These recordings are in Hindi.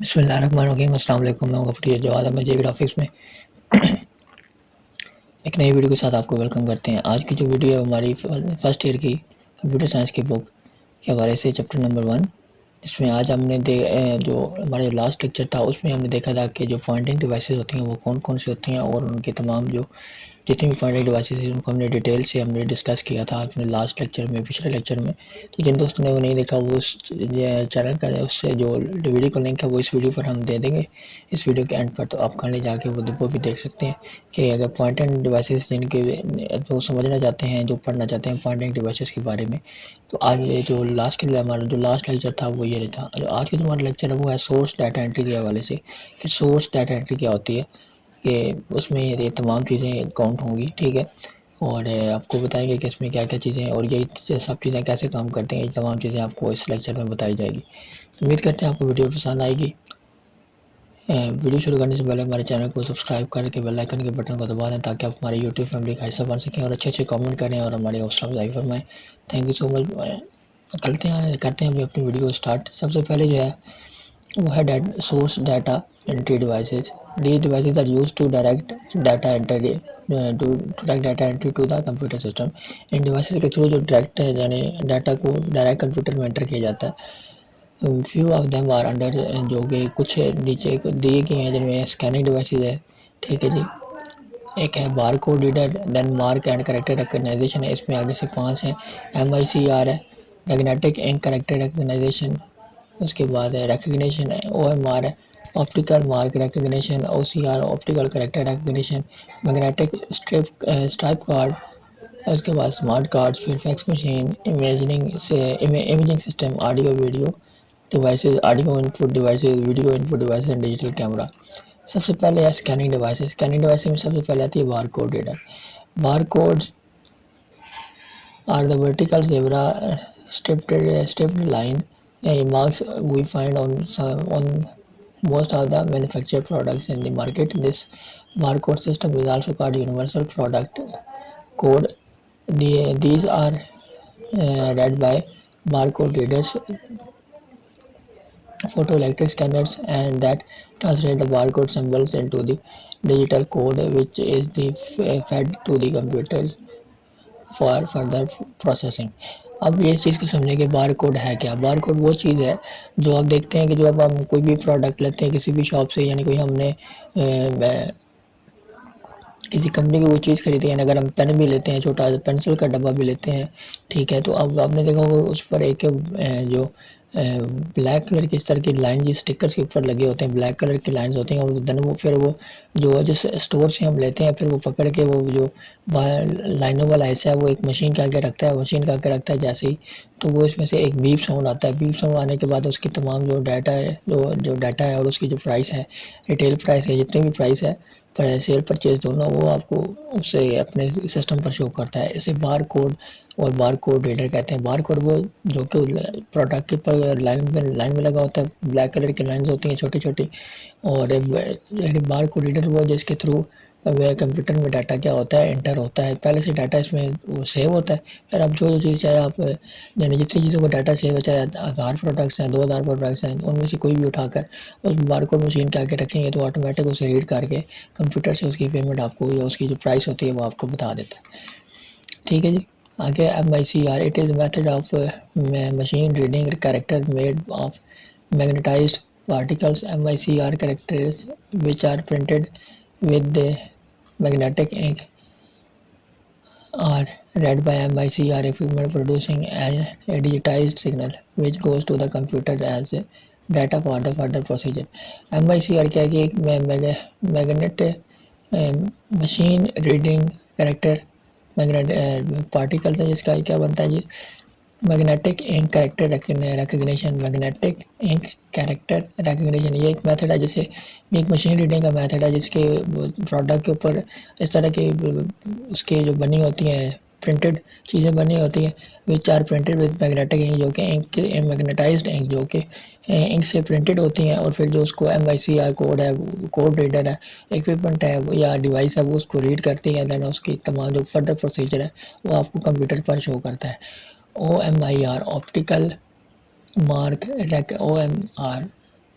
बिस्मिल्लाहिर्रहमानिर्रहीम। अस्सलाम वालेकुम। मैं गफूर जवाद अहमद जे ग्राफिक्स में एक नई वीडियो के साथ आपको वेलकम करते हैं। आज की जो वीडियो है हमारी फर्स्ट ईयर की कंप्यूटर साइंस की बुक के हवाले से चैप्टर नंबर 1। इसमें आज हमने जो हमारे लास्ट लेक्चर था उसमें हमने देखा था कि जो पॉइंटिंग डिवाइसेस होती हैं वो कौन कौन सी होती हैं और उनके तमाम जो जितनी भी पॉइंटिंग डिवाइसेस हैं उनको हमने डिटेल से हमने डिस्कस किया था अपने लास्ट लेक्चर में, पिछले लेक्चर में। तो जिन दोस्तों ने वो नहीं देखा वो उस चैनल का उससे जो वीडियो का लिंक है वो इस वीडियो पर हम दे देंगे इस वीडियो के एंड पर, तो आप खाने जाके वो भी देख सकते हैं कि अगर पॉइंटिंग डिवाइसेस जिनके जो समझना चाहते हैं, जो पढ़ना चाहते हैं पॉइंटिंग डिवाइसेस के बारे में। तो आज ये जो लास्ट के लिए हमारा जो लास्ट लेक्चर था वो ये था। जो आज का जो हमारा लेक्चर है वो है सोर्स डाटा एंट्री के हवाले से कि सोर्स डाटा एंट्री क्या होती है, कि उसमें ये तमाम चीज़ें काउंट होंगी, ठीक है। और आपको बताएंगे कि इसमें क्या क्या चीज़ें हैं और ये सब चीज़ें कैसे काम करती हैं, ये तमाम चीज़ें आपको इस लेक्चर में बताई जाएगी। तो उम्मीद करते हैं आपको वीडियो पसंद आएगी। वीडियो शुरू करने से पहले हमारे चैनल को सब्सक्राइब करके बेल आइकन के बटन को दबा दें ताकि आप हमारे यूट्यूब फैमिली का हिस्सा बन सकें और अच्छे अच्छे कमेंट करें और हमारी हौसला अफजाई फरमाएँ। Thank you so much. करते हैं अभी अपनी वीडियो को स्टार्ट। सबसे पहले जो है वो है source data entry devices. These devices are used to direct data entry to the computer system। इन डिवाइसेस के थ्रू जो डायरेक्ट यानी डाटा को डायरेक्ट कंप्यूटर में एंटर किया जाता है। Few of them are under, जो कि कुछ नीचे दिए गए हैं जिनमें स्कैनिंग डिवाइसेस है, ठीक है जी। एक है bar code reader, then mark and character recognition है, इसमें आगे से 5 हैं। MICR है, मैग्नेटिक इंक करेक्टर रिकग्नाइजेशन। उसके बाद है रिकग्निशन है, OMR है, optical mark recognition. OCR optical character recognition. Magnetic stripe card. उसके बाद स्मार्ट कार्ड, फिर fax machine, imaging system, audio video devices, audio input devices, video input devices and digital camera. सबसे पहले है स्कैनिंग डिवाइसेस। स्कैनिंग डिवाइस में सबसे पहले आती है bar code reader. Bar codes are the vertical zebra striped line marks we find on most of the manufactured products in the market. This barcode system is also called universal product code. These are read by barcode readers, photoelectric scanners, and that translate the barcode symbols into the digital code, which is fed to the computer for further processing. अब ये इस चीज़ को समझें कि बार कोड है क्या। बार कोड वो चीज़ है जो आप देखते हैं कि जब हम कोई भी प्रोडक्ट लेते हैं किसी भी शॉप से, यानी कोई हमने किसी कंपनी की वो चीज़ खरीदी है, अगर हम पेन भी लेते हैं, छोटा पेंसिल का डब्बा भी लेते हैं, ठीक है, तो अब आपने देखा होगा उस पर एक जो ब्लैक कलर की इस तरह की लाइन जिस स्टिकर्स के ऊपर लगे होते हैं, ब्लैक कलर की लाइंस होती हैं, और देन वो फिर वो जो जिस स्टोर से हम लेते हैं फिर वो पकड़ के वो जो लाइनों वाला हिस्सा है वो एक मशीन के आगे रखता है, मशीन के आगे रखता है जैसे ही, तो वो इसमें से एक बीप साउंड आता है। बीप साउंड आने के बाद उसकी तमाम जो डाटा है जो डाटा है और उसकी जो प्राइस है, रिटेल प्राइस है, जितनी भी प्राइस है, सेल परचेज दोनों, वो आपको उससे अपने सिस्टम पर शो करता है। इसे बार कोड और बार कोड रीडर कहते हैं। बार कोड वो जो कि प्रोडक्ट के पर लाइन में लगा होता है, ब्लैक कलर की लाइंस होती हैं छोटी छोटी, और बार कोड रीडर वो जिसके थ्रू कंप्यूटर में डाटा क्या होता है, एंटर होता है। पहले से डाटा इसमें वो सेव होता है, फिर आप जो चीज़ चाहे आप यानी जितनी चीज़ों को डाटा सेव है, चाहे 1000 प्रोडक्ट्स हैं, 2000 प्रोडक्ट्स हैं, उनमें से कोई भी उठाकर उस बारकोड मशीन के आगे रखेंगे तो ऑटोमेटिक उसे रीड करके कंप्यूटर से उसकी पेमेंट आपको या उसकी जो प्राइस होती है वो आपको बता देता है, ठीक है जी। आगे MICR, it is method of machine reading character made of magnetised particles। MICR characters which are printed with the magnetic ink are read by MICR equipment producing a digitized signal which goes to the computer as data for the further procedure। MICR क्या है कि एक magnet machine reading character magnet particles है जिसका क्या बनता है जी, magnetic ink character recognition. Magnetic ink character recognition ये एक मेथड है, जैसे एक मशीन रीडिंग का मेथड है जिसके प्रोडक्ट के ऊपर इस तरह की उसके जो बनी होती हैं प्रिंटेड चीज़ें बनी होती हैं, which are printed with magnetic ink, जो कि इंक मैग्नेटाइज्ड इंक जो कि इंक से प्रिंटेड होती हैं, और फिर जो उसको MICR कोड है, कोड रीडर है, इक्विपमेंट है या डिवाइस है, वो उसको रीड करती है, देन उसकी तमाम जो फर्दर प्रोसीजर है वो आपको कंप्यूटर पर शो करता है। OMIR ऑप्टिकल मार्क OMR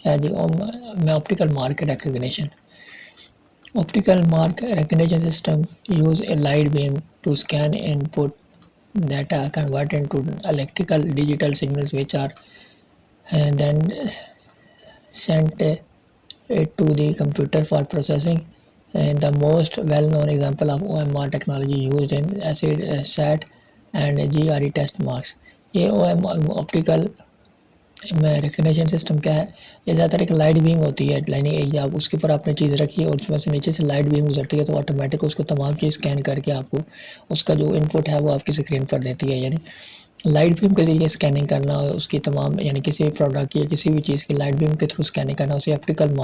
क्या है जी, मैं optical mark recognition. Optical mark recognition system use a light beam to scan input data, convert into electrical digital signals, which are then sent to the computer for processing. The most well-known example of OMR technology used in acid SAT and GRE test marks. ये OMR ऑप्टिकल रिकग्निशन सिस्टम क्या है, ये ज़्यादातर एक लाइट बीम होती है, लाइनिंग एक आप उसके ऊपर आपने चीज़ रखी है और उसमें से नीचे से लाइट बीम गुजरती है, तो ऑटोमेटिक उसको तमाम चीज़ स्कैन करके आपको उसका जो इनपुट है वो आपकी स्क्रीन पर देती है। यानी लाइट बीम के ज़रिए स्कैनिंग करना उसकी तमाम, यानी किसी प्रोडक्ट की या किसी भी चीज़ की लाइट बीम के थ्रू स्कैनिंग करना, उसे ऑप्टिकल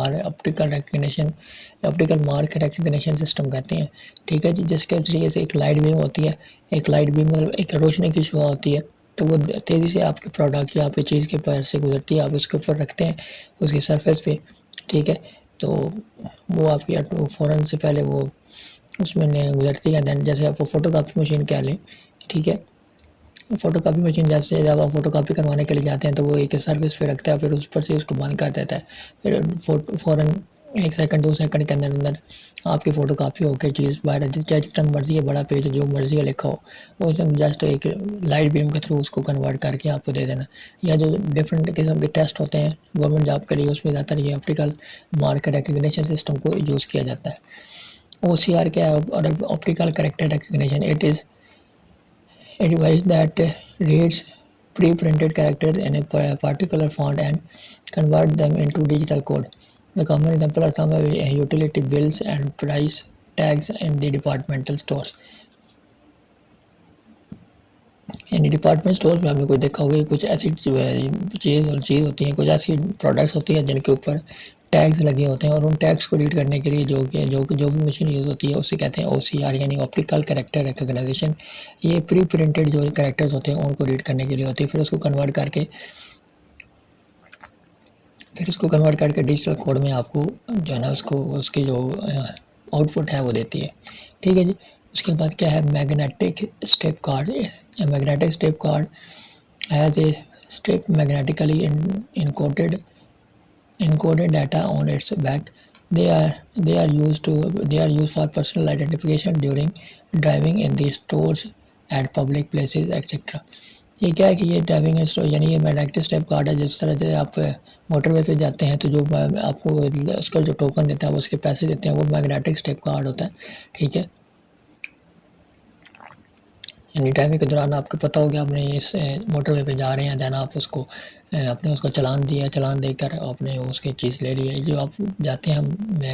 मार्क रिकग्निशन सिस्टम कहते हैं। ठीक है जी, जिसके ज़रिए से एक लाइट बीम होती है, एक लाइट बीम मतलब एक रोशनी की शुआ होती है, तो वो तेज़ी से आपके प्रोडक्ट या आपकी चीज़ के पैर से गुजरती है, आप उसके ऊपर रखते हैं उसकी सरफेस पे। ठीक है, तो वो आपकी फ़ौरन से पहले वो उसमें गुजरती है। दैन जैसे आप फ़ोटो कापी मशीन कह लें, ठीक है, फ़ोटो कापी मशीन जैसे जब आप फ़ोटो कापी करवाने के लिए जाते हैं तो वो एक सर्विस पे रखता है, फिर उस पर से उसको बंद कर देता है, फिर फ़ौरन 1 सेकंड 2 सेकंड के अंदर अंदर आपकी फ़ोटो कापी होकर चीज़ बाहर चाहे जितना मर्ज़ी है बड़ा पेज जो मर्ज़ी है लिखा हो, वो उसमें जस्ट एक लाइट बीम के थ्रू उसको कन्वर्ट करके आपको दे देना। या जो डिफरेंट किस्म के टेस्ट होते हैं गवर्नमेंट जॉब के लिए, उसमें ज़्यादातर ये ऑप्टिकल मार्क रिकग्निशन सिस्टम को यूज़ किया जाता है। OCR क्या है, और optical character recognition, it is a device that reads pre-printed characters in a particular font and convert them into digital code. The common example are some utility bills and price tags in the departmental stores. यानी डिपार्टमेंट स्टोर में आपने कोई देखा होगा, कुछ ऐसी चीज़ होती हैं, कुछ ऐसी प्रोडक्ट्स होती हैं जिनके ऊपर टैग्स लगे होते हैं, और उन टैग्स को रीड करने के लिए जो भी मशीन यूज़ होती है उसे कहते हैं OCR यानी ऑप्टिकल कैरेक्टर रिकग्निशन। ये प्री प्रिंटेड जो कैरेक्टर्स होते हैं उनको रीड करने के लिए होती है, फिर उसको कन्वर्ट करके डिजिटल कोड में आपको जो है ना उसको उसकी जो आउटपुट है वो देती है। ठीक है जी, उसके बाद क्या है, magnetic step card. Magnetic step card has a step magnetically encoded data on its back. They are used for personal identification during driving in the stores, at public places, etc. ये क्या है कि ये ड्राइविंग यानी ये मैग्नेटिक स्टेप कार्ड है। जिस तरह से आप मोटरवे पे जाते हैं तो जो आपको उसका जो टोकन देता है वो उसके पैसे देते हैं, वो मैग्नेटिक स्टेप कार्ड होता है। ठीक है, यानी ड्राइविंग के दौरान आपको पता हो गया आपने इस मोटरवे पे जा रहे हैं, देन आप उसको आपने उसको चलान दिया, चलान देकर आपने उसकी चीज़ ले ली है। जो आप जाते हैं हम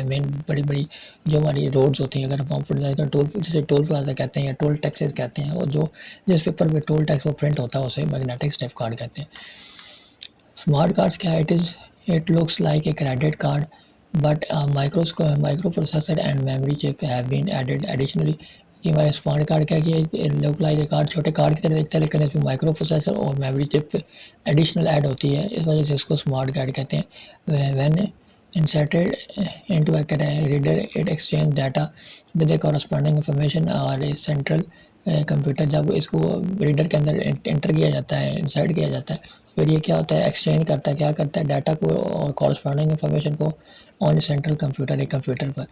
मेन बड़ी जो हमारी रोड्स होती हैं, अगर हम पर जाकर टोल, जैसे टोल प्लाजा कहते हैं या टोल टैक्सेस कहते हैं, और जो जिस पेपर पे टोल टैक्स वो प्रिंट होता है उसे मैग्नेटिक स्टेप कार्ड कहते हैं। स्मार्ट कार्ड्स क्या है, it looks like a credit card but microprocessor and memory chip have been added additionally. कि हमारे स्मार्ट कार्ड क्या है कि लुक लाइक ए कार्ड छोटे कार्ड की तरह दिखता है, लेकिन इसमें माइक्रो प्रोसेसर और मेमोरी चिप एडिशनल ऐड होती है, इस वजह से इसको स्मार्ट कार्ड कहते हैं। When inserted into a reader, it exchange data with a corresponding information और a central कंप्यूटर। जब इसको रीडर के अंदर एंटर किया जाता है, इंसर्ट किया जाता है, फिर ये क्या होता है, एक्सचेंज करता है, क्या करता है, डाटा को और कॉरस्पॉन्डिंग इंफॉर्मेशन को ऑन सेंट्रल कंप्यूटर, एक कंप्यूटर पर।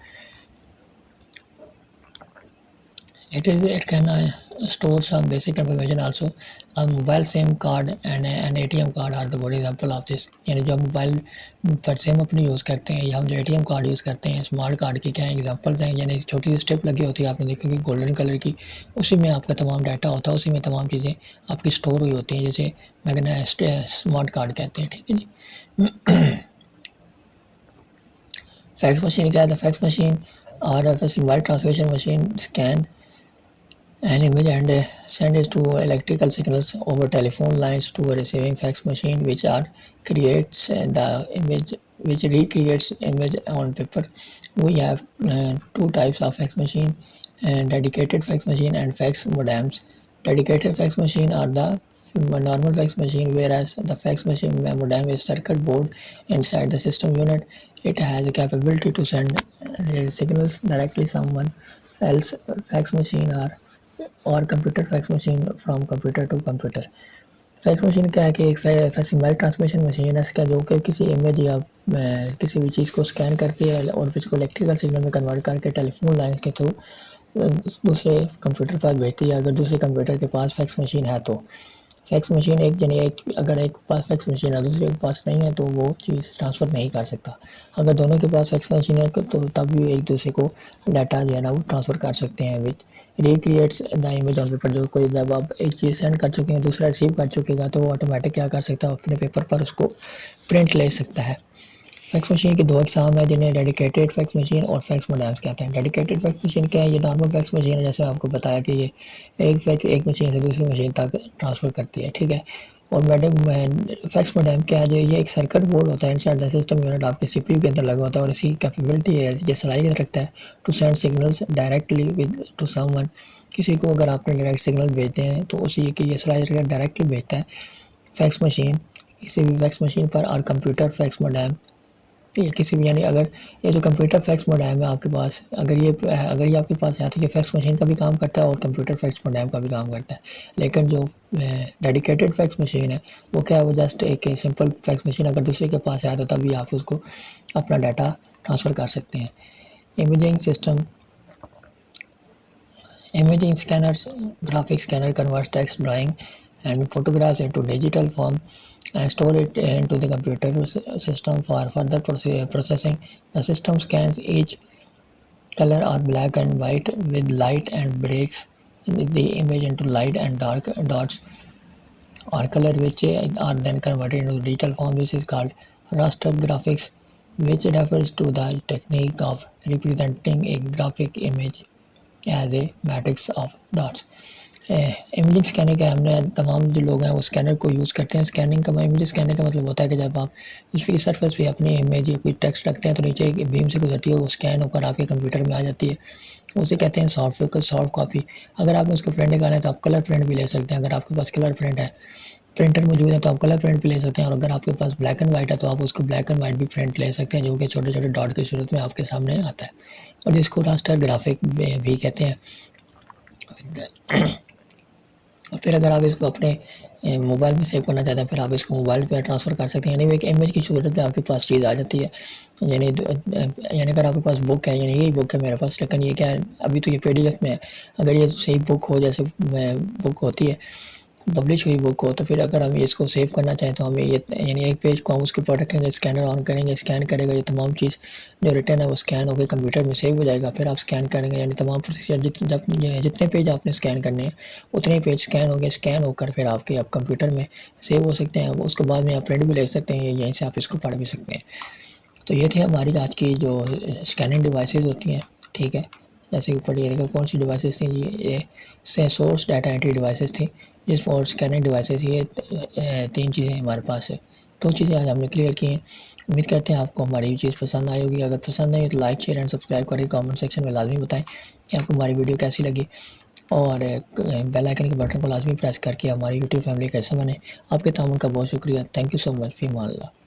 It can store some basic information also. A mobile SIM card and an ATM card are the good example of this. यानी जो मोबाइल पर सिम अपनी यूज़ करते हैं या हम जो ATM कार्ड यूज़ करते हैं, स्मार्ट कार्ड की क्या एग्जांपल्स हैं। यानी छोटी सी स्टेप लगी होती है, आपने देखी कि गोल्डन कलर की, उसी में आपका तमाम डाटा होता है, उसी में तमाम चीज़ें आपकी स्टोर हुई होती हैं, जैसे मैग्नेटिक स्मार्ट कार्ड कहते हैं। ठीक है जी। फैक्स मशीन क्या है, फैक्स मशीन और symbol transmission machine scan an image and send it to electrical signals over telephone lines to a receiving fax machine, which creates the image, which recreates image on paper. We have two types of fax machine, dedicated fax machine and fax modems. Dedicated fax machine are the normal fax machine, whereas the fax machine modem is circuit board inside the system unit. It has the capability to send signals directly someone else fax machine or computer fax machine from computer to computer. Fax machine क्या है कि एक फैक्सिमile ट्रांसमिशन मशीन है इसका, जो कि किसी इमेज या किसी भी चीज़ को स्कैन करके और फिर उसको इलेक्ट्रिकल सिग्नल में कन्वर्ट करके टेलीफोन लाइन के थ्रू दूसरे कंप्यूटर पर भेजती है, अगर दूसरे कंप्यूटर के पास फैक्स मशीन है तो। फैक्स मशीन एक यानी एक अगर एक पास फैक्स मशीन है दूसरे के पास नहीं है तो वो चीज़ ट्रांसफ़र नहीं कर सकता। अगर दोनों के पास फैक्स मशीन है तो तब भी एक दूसरे को डाटा जो है ना वो ट्रांसफ़र कर सकते हैं। Which recreates the image on paper, जो कोई जब आप एक चीज़ सेंड कर चुके हैं दूसरा रिसीव कर चुकेगा तो वो ऑटोमेटिक क्या कर सकता है, अपने पेपर पर उसको प्रिंट ले सकता है। फैक्स मशीन के दो अक़साम है जिन्हें डेडिकेटेड फैक्स मशीन और फैक्स मोडेम्स कहते हैं। डेडिकेटेड फैक्स मशीन क्या है, ये नॉर्मल फैक्स मशीन है, जैसे आपको बताया कि ये एक मशीन से दूसरी मशीन तक ट्रांसफ़र करती है, ठीक है। और फैक्स मोडेम क्या है, जो ये एक सर्किट बोर्ड होता है इनसाइड द सिस्टम यूनिट, आपके सीपीयू के अंदर लगा होता है और इसकी कैपेबिलिटी है, ये सलाहियत रखता है to send signals directly with to someone. किसी को अगर आपने डायरेक्ट सिग्नल भेजते हैं तो उसी की ये सलाहियत डायरेक्टली भेजता है। फैक्स मशीन किसी भी फैक्स मशीन पर और कंप्यूटर फैक्स मोडेम ये किसी भी यानी अगर ये जो कंप्यूटर फैक्स मोडेम है आपके पास, अगर ये आपके पास है तो ये फैक्स मशीन का भी काम करता है और कंप्यूटर फैक्स मोडेम का भी काम करता है। लेकिन जो डेडिकेटेड फैक्स मशीन है वो क्या है, वो जस्ट एक सिंपल फैक्स मशीन अगर दूसरे के पास है तो तभी आप उसको अपना डाटा ट्रांसफ़र कर सकते हैं। Imaging system, imaging scanners, graphic scanner converts text, drawing and photographs into digital form and store it into the computer system for further processing. The system scans each color or black and white with light and breaks the image into light and dark dots or color, which are then converted into digital form. This is called raster graphics, which refers to the technique of representing a graphic image as a matrix of dots. Imaging scanning का हमने तमाम जो लोग हैं वो स्कैनर को यूज़ करते हैं। स्कैनिंग का इमेज स्कैनर का मतलब होता है कि जब आप इसकी सरफेस पे अपनी इमेज या कोई टेक्स्ट रखते हैं तो नीचे एक बीम से गुजरती है, वो स्कैन होकर आपके कंप्यूटर में आ जाती है, उसे कहते हैं सॉफ्ट कॉपी। अगर आपने उसको प्रिंट निकालना है तो आप कलर प्रिंट भी ले सकते हैं। अगर आपके पास कलर प्रिंट है, प्रिंटर मौजूद है तो आप कलर प्रिंट भी ले सकते हैं। और अगर आपके पास ब्लैक एंड वाइट है तो आप उसको ब्लैक एंड वाइट भी प्रिंट ले सकते हैं, जो कि छोटे छोटे डॉट की सूरत में आपके सामने आता है और जिसको रास्टर ग्राफिक भी कहते हैं। और फिर अगर आप इसको अपने मोबाइल में सेव करना चाहते हैं फिर आप इसको मोबाइल पे ट्रांसफ़र कर सकते हैं, यानी एक इमेज की सूरत में आपके पास चीज़ आ जाती है। यानी अगर आपके पास बुक है, यानी यही बुक है मेरे पास, लेकिन ये क्या है अभी तो ये पीडीएफ में है। अगर ये सही बुक हो, जैसे बुक होती है पब्लिश हुई बुक हो, तो फिर अगर हम इसको सेव करना चाहें तो हमें ये यानी एक पेज को हम उसके ऊपर रखेंगे, स्कैनर ऑन करेंगे, स्कैन करेगा, ये तमाम चीज़ जो रिटर्न है वो स्कैन होकर कंप्यूटर में सेव हो जाएगा। फिर आप स्कैन करेंगे, यानी तमाम प्रोसीजर जितने पेज आपने स्कैन करने हैं उतने पेज स्कैन होंगे, स्कैन होकर फिर आपके आप कंप्यूटर में सेव हो सकते हैं। उसके बाद में आप प्रिंट भी ले सकते हैं, यहीं से आप इसको पढ़ भी सकते हैं। तो ये थे हमारी आज की जो स्कैनिंग डिवाइसेज होती हैं, ठीक है। जैसे ऊपर ये कौन सी डिवाइसेस थी, ये सोर्स डाटा एंट्री डिवाइसेस थी, जिस और स्कैनिंग डिवाइसेस, ये 3 चीज़ें हमारे पास है। 2 चीज़ें आज हमने क्लियर की हैं। उम्मीद करते हैं आपको हमारी ये चीज़ पसंद आई होगी। अगर पसंद आई तो लाइक शेयर एंड सब्सक्राइब करें, कमेंट सेक्शन में लाजमी बताएं कि आपको हमारी वीडियो कैसी लगी और बेल आइकन के बटन को लाजमी प्रेस करके हमारी यूट्यूब फैमिली का हिस्सा बने। आपके ताउन का बहुत शुक्रिया। Thank you so much. फी मान अल्लाह।